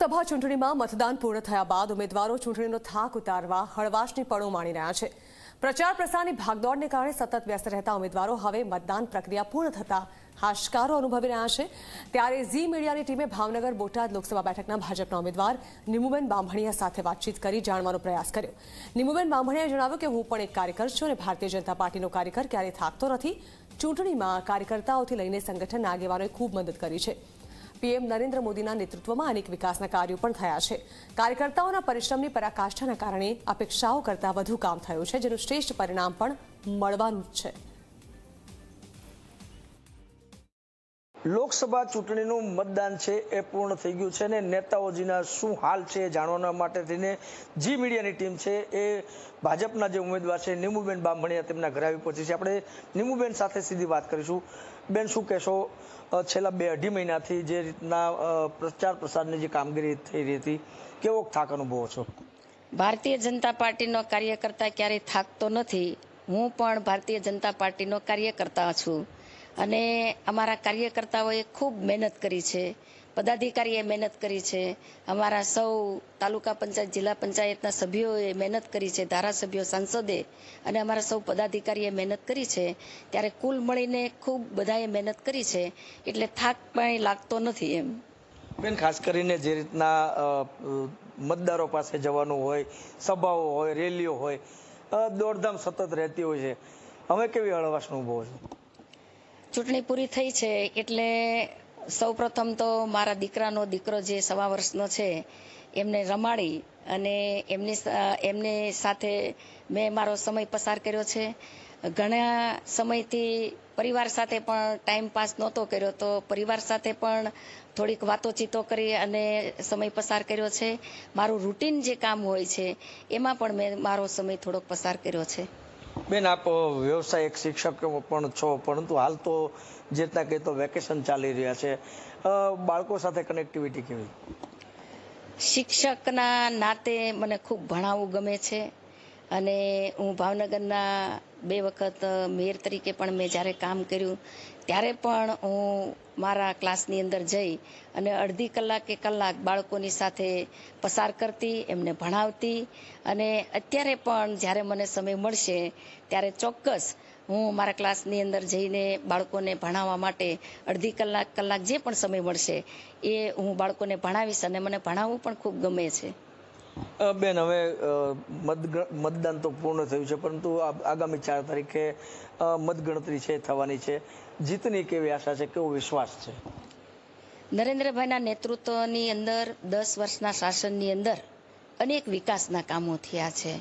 લોકસભા ચૂંટણીમાં મતદાન પૂર્ણ થયા બાદ ઉમેદવારો ચૂંટણીનો થાક ઉતારવા હળવાશની પળો માણી રહ્યા છે। પ્રચાર પ્રસારની ભાગદોડને કારણે સતત વ્યસ્ત રહેતા ઉમેદવારો હવે મતદાન પ્રક્રિયા પૂર્ણ થતા હાશકારો અનુભવી રહ્યા છે। ત્યારે ઝી મીડિયાની ટીમે ભાવનગર બોટાદ લોકસભા બેઠકના ભાજપના ઉમેદવાર નિમુબેન બામણિયા સાથે વાતચીત કરી જાણવાનો પ્રયાસ કર્યો। નિમુબેન બામણિયાએ જણાવ્યું કે હું પણ એક કાર્યકર છું અને ભારતીય જનતા પાર્ટીનો કાર્યકર ક્યારેય થાકતો નથી। ચૂંટણીમાં કાર્યકર્તાઓથી લઈને સંગઠનના આગેવાનોએ ખૂબ મદદ કરી છે। પીએમ નરેન્દ્ર મોદીના નેતૃત્વમાં અનેક વિકાસના કાર્યો પણ થયા છે। કાર્યકર્તાઓના પરિશ્રમની પરાકાષ્ઠાના કારણે અપેક્ષાઓ કરતાં વધુ કામ થયું છે, જેનું શ્રેષ્ઠ પરિણામ પણ મળવાનું છે। લોકસભા ચૂંટણીનું મતદાન છે એ પૂર્ણ થઈ ગયું છે અને નેતાઓજીના શું હાલ છે એ જાણવા માટે થઈને જી મીડિયાની ટીમ છે એ ભાજપના જે ઉમેદવાર છે નિમુબેન બામણિયા તેમના ઘરે આવી પહોંચી છે। આપણે નિમુબેન સાથે સીધી વાત કરીશું। બેન, શું કહેશો, છેલ્લા 2-2.5 મહિનાથી જે રીતના પ્રચાર પ્રસારની જે કામગીરી થઈ રહી હતી, કેવો થાક અનુભવો છો? ભારતીય જનતા પાર્ટીનો કાર્યકર્તા ક્યારેય થાકતો નથી। હું પણ ભારતીય જનતા પાર્ટીનો કાર્યકર્તા છું અને અમારા કાર્યકર્તાઓએ ખૂબ મહેનત કરી છે, પદાધિકારીએ મહેનત કરી છે, અમારા સૌ તાલુકા પંચાયત જિલ્લા પંચાયતના સભ્યોએ મહેનત કરી છે, ધારાસભ્યો સાંસદે અને અમારા સૌ પદાધિકારીએ મહેનત કરી છે। ત્યારે કુલ મળીને ખૂબ બધાએ મહેનત કરી છે, એટલે થાક પણ લાગતો નથી એમ। બેન, ખાસ કરીને જે રીતના મતદારો પાસે જવાનું હોય, સભાઓ હોય, રેલીઓ હોય, દોડધામ સતત રહેતી હોય છે, હવે કેવી હળવાશ અનુભવો છો? ચૂંટણી પૂરી થઈ છે એટલે સૌપ્રથમ તો મારા દીકરો જે 1.25 વર્ષનો છે એમને રમાડી અને એમની સાથે મેં મારો સમય પસાર કર્યો છે। ઘણા સમયથી પરિવાર સાથે પણ ટાઈમ પાસ નહોતો કર્યો, તો પરિવાર સાથે પણ થોડીક વાતોચીતો કરી અને સમય પસાર કર્યો છે। મારું રૂટીન જે કામ હોય છે એમાં પણ મેં મારો સમય થોડોક પસાર કર્યો છે। બેન, આપ વ્યવસાયિક શિક્ષક પણ છો, પરંતુ હાલ તો જે રીતના કહીએ તો વેકેશન ચાલી રહ્યા છે, બાળકો સાથે કનેક્ટિવિટી કેવી? શિક્ષકના નાતે મને ખૂબ ભણાવવું ગમે છે અને હું ભાવનગરના 2 વખત મેયર તરીકે પણ મેં જ્યારે કામ કર્યું ત્યારે પણ હું મારા ક્લાસની અંદર જઈ અને અડધી કલાક કે કલાક બાળકોની સાથે પસાર કરતી, એમને ભણાવતી અને અત્યારે પણ જ્યારે મને સમય મળશે ત્યારે ચોક્કસ હું મારા ક્લાસની અંદર જઈને બાળકોને ભણાવવા માટે અડધી કલાક જે પણ સમય મળશે એ હું બાળકોને ભણાવીશ અને મને ભણાવવું પણ ખૂબ ગમે છે। બેન, હવે મતદાન તો પૂર્ણ થયું છે, પરંતુ આગામી 4 તારીખે મતગણતરી છે થવાની છે। જીતની કેવી આશા છે, કેવો વિશ્વાસ છે? નરેન્દ્રભાઈના નેતૃત્વની અંદર 10 વર્ષના શાસનની અંદર અનેક વિકાસના કામો થયા છે,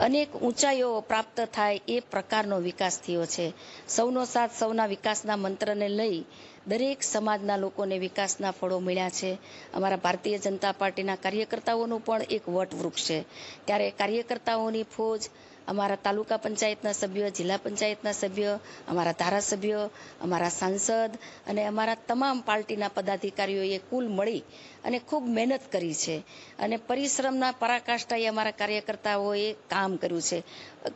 અનેક ઊંચાઈઓ પ્રાપ્ત થાય એ પ્રકારનો વિકાસ થયો છે। સૌનો સાથ સૌના વિકાસના મંત્રને લઈ દરેક સમાજના લોકોને વિકાસના ફળો મળ્યા છે। અમારા ભારતીય જનતા પાર્ટીના કાર્યકર્તાઓનું પણ એક વટવૃક્ષ છે, ત્યારે કાર્યકર્તાઓની ફોજ અમારા તાલુકા પંચાયતના સભ્યો, જિલ્લા પંચાયતના સભ્યો, અમારા ધારાસભ્યો, અમારા સાંસદ અને અમારા તમામ પાર્ટીના પદાધિકારીઓએ કુલ મળી અને ખૂબ મહેનત કરી છે અને પરિશ્રમના પરાકાષ્ઠાએ અમારા કાર્યકર્તાઓએ કામ કર્યું છે।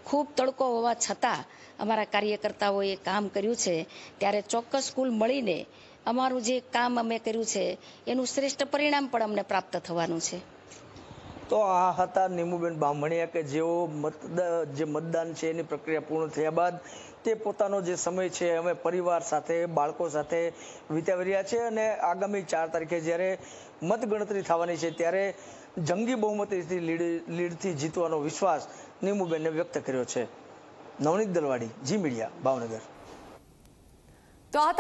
ખૂબ તડકો હોવા છતાં અમારા કાર્યકર્તાઓએ કામ કર્યું છે, ત્યારે ચોક્કસ કુલ મળીને અમારું જે કામ અમે કર્યું છે એનું શ્રેષ્ઠ પરિણામ પણ અમને પ્રાપ્ત થવાનું છે। તો આ હતા નિમુબેન બામણિયા કે જેઓ જે મતદાન છે એની પ્રક્રિયા પૂર્ણ થયા બાદ તે પોતાનો જે સમય છે અમે પરિવાર સાથે, બાળકો સાથે વિતાવી રહ્યા છે અને આગામી 4 તારીખે જ્યારે મતગણતરી થવાની છે ત્યારે જંગી બહુમતીથી લીડથી જીતવાનો વિશ્વાસ નિમુબેને વ્યક્ત કર્યો છે। નવનીત દલવાડી, જી મીડિયા, ભાવનગર। તો